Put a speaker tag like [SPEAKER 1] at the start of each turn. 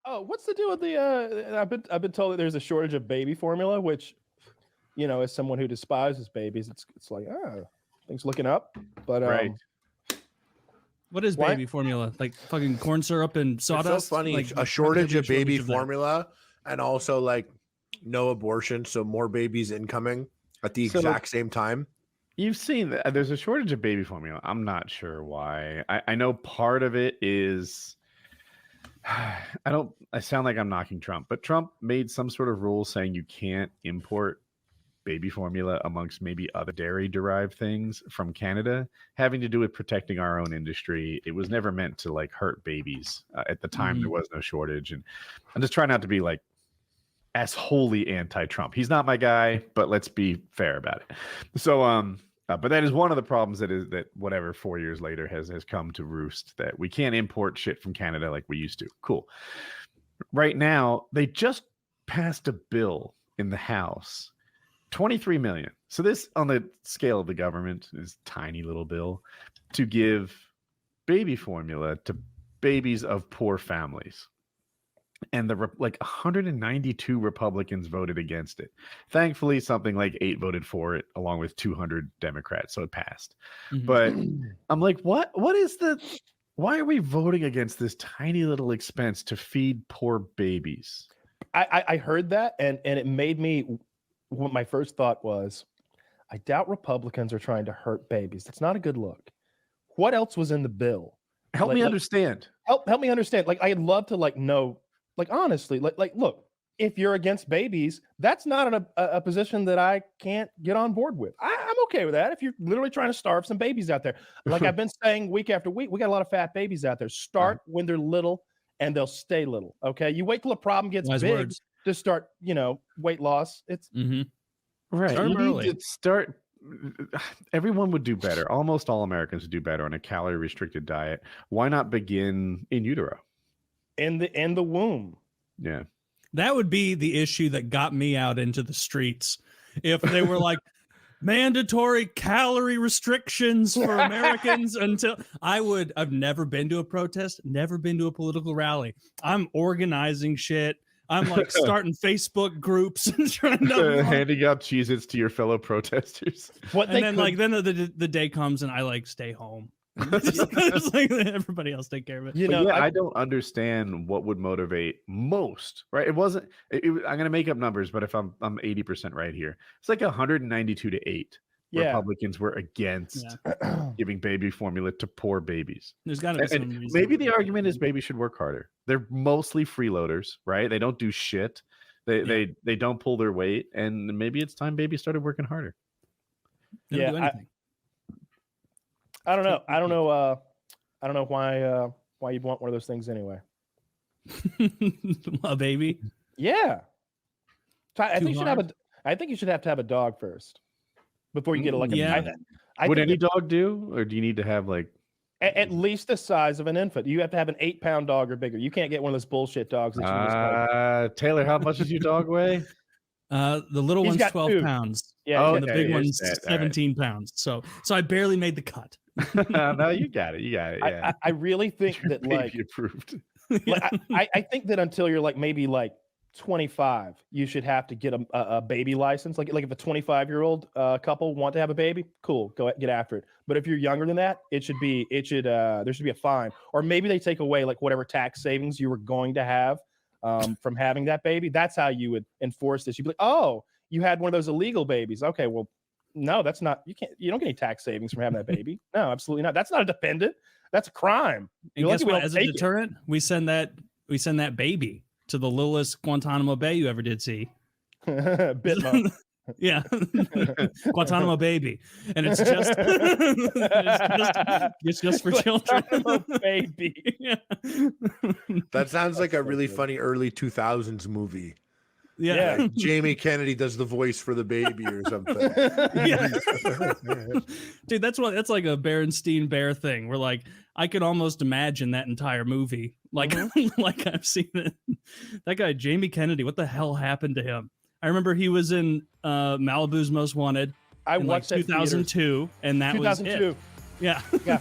[SPEAKER 1] Oh, what's the deal with the? I've been told that there's a shortage of baby formula, which, as someone who despises babies, it's like things looking up. But
[SPEAKER 2] Right.
[SPEAKER 3] What is
[SPEAKER 1] Why-
[SPEAKER 3] baby formula? Like fucking corn syrup and sawdust?
[SPEAKER 4] It's so funny.
[SPEAKER 3] Like,
[SPEAKER 4] a shortage of baby
[SPEAKER 3] that?
[SPEAKER 4] formula, and also like no abortion, so more babies incoming at the exact same time.
[SPEAKER 2] You've seen that there's a shortage of baby formula. I'm not sure why. I know part of it is I sound like I'm knocking Trump, but Trump made some sort of rule saying you can't import baby formula amongst maybe other dairy derived things from Canada, having to do with protecting our own industry. It was never meant to like hurt babies. At the time, there was no shortage. And I'm just trying not to be like as wholly anti-Trump. He's not my guy, but let's be fair about it. So, but that is one of the problems that whatever 4 years later has come to roost, that we can't import shit from Canada like we used to. Cool. Right now, they just passed a bill in the House, 23 million. So this, on the scale of the government, is tiny little bill to give baby formula to babies of poor families. And like 192 Republicans voted against it. Thankfully, something like 8 voted for it, along with 200 Democrats. So it passed. But I'm like, why are we voting against this tiny little expense to feed poor babies?
[SPEAKER 1] I heard that, and it made me. What my first thought was, I doubt Republicans are trying to hurt babies. That's not a good look. What else was in the bill?
[SPEAKER 2] Help me understand.
[SPEAKER 1] Help me understand. Like, I'd love to know. Like, honestly, look, if you're against babies, that's not a position that I can't get on board with. I'm okay with that. If you're literally trying to starve some babies out there, like I've been saying week after week, we got a lot of fat babies out there. Start when they're little, and they'll stay little. Okay, you wait till a problem gets big to start, weight loss. It's
[SPEAKER 2] right.
[SPEAKER 3] Start
[SPEAKER 2] you
[SPEAKER 3] early.
[SPEAKER 2] need to start. Everyone would do better. Almost all Americans would do better on a calorie restricted diet. Why not begin in utero?
[SPEAKER 1] In the womb.
[SPEAKER 2] Yeah.
[SPEAKER 3] That would be the issue that got me out into the streets. If they were like mandatory calorie restrictions for Americans until I've never been to a protest, never been to a political rally. I'm organizing shit. I'm like starting Facebook groups and trying to
[SPEAKER 2] handing out Cheez-Its to your fellow protesters.
[SPEAKER 3] Then the day comes and I like stay home. It's like everybody else take care of it.
[SPEAKER 2] I don't understand what would motivate most, right? It wasn't. I'm going to make up numbers, but if I'm 80% right here, it's like 192 to 8.
[SPEAKER 1] Yeah.
[SPEAKER 2] Republicans were against giving baby formula to poor babies.
[SPEAKER 3] There's got to be some reason.
[SPEAKER 2] Maybe the argument is babies should work harder. They're mostly freeloaders, right? They don't do shit. They don't pull their weight, and maybe it's time babies started working harder.
[SPEAKER 3] They don't do anything.
[SPEAKER 1] I don't know. I don't know why you'd want one of those things anyway.
[SPEAKER 3] A baby?
[SPEAKER 1] Yeah. I think you should have to have a dog first before you get
[SPEAKER 2] Would any dog do, or do you need to have like
[SPEAKER 1] at least the size of an infant? You have to have an 8-pound dog or bigger. You can't get one of those bullshit dogs that you just like.
[SPEAKER 2] Taylor, how much does your dog weigh?
[SPEAKER 3] The little one's 12 pounds.
[SPEAKER 1] Yeah,
[SPEAKER 3] the big one's 17 pounds. So I barely made the cut.
[SPEAKER 2] No, you got it. Yeah.
[SPEAKER 1] I really think that
[SPEAKER 2] baby approved.
[SPEAKER 1] I think that until you're like maybe like 25, you should have to get a baby license. Like if a 25-year-old couple want to have a baby, cool, go get after it. But if you're younger than that, there should be a fine, or maybe they take away like whatever tax savings you were going to have from having that baby. That's how you would enforce this. You'd be like, oh, you had one of those illegal babies. Okay, well, no, that's not. You don't get any tax savings from having that baby. No, absolutely not. That's not a dependent. That's a crime.
[SPEAKER 3] And guess what? As a deterrent, we send that baby to the littlest Guantanamo Bay you ever did see.
[SPEAKER 1] Bitmo.
[SPEAKER 3] Yeah. Guantanamo baby. And it's just for children.
[SPEAKER 1] Baby.
[SPEAKER 3] Yeah.
[SPEAKER 4] That sounds like a really funny early 2000s movie.
[SPEAKER 3] Yeah.
[SPEAKER 4] Like Jamie Kennedy does the voice for the baby or something.
[SPEAKER 3] Dude, that's like a Berenstein Bear thing where like I could almost imagine that entire movie. Like like I've seen it. That guy, Jamie Kennedy, what the hell happened to him? I remember he was in Malibu's Most Wanted.
[SPEAKER 1] I watched
[SPEAKER 3] like 2002, and that was it.
[SPEAKER 1] 2002.
[SPEAKER 3] Yeah.
[SPEAKER 1] Yeah.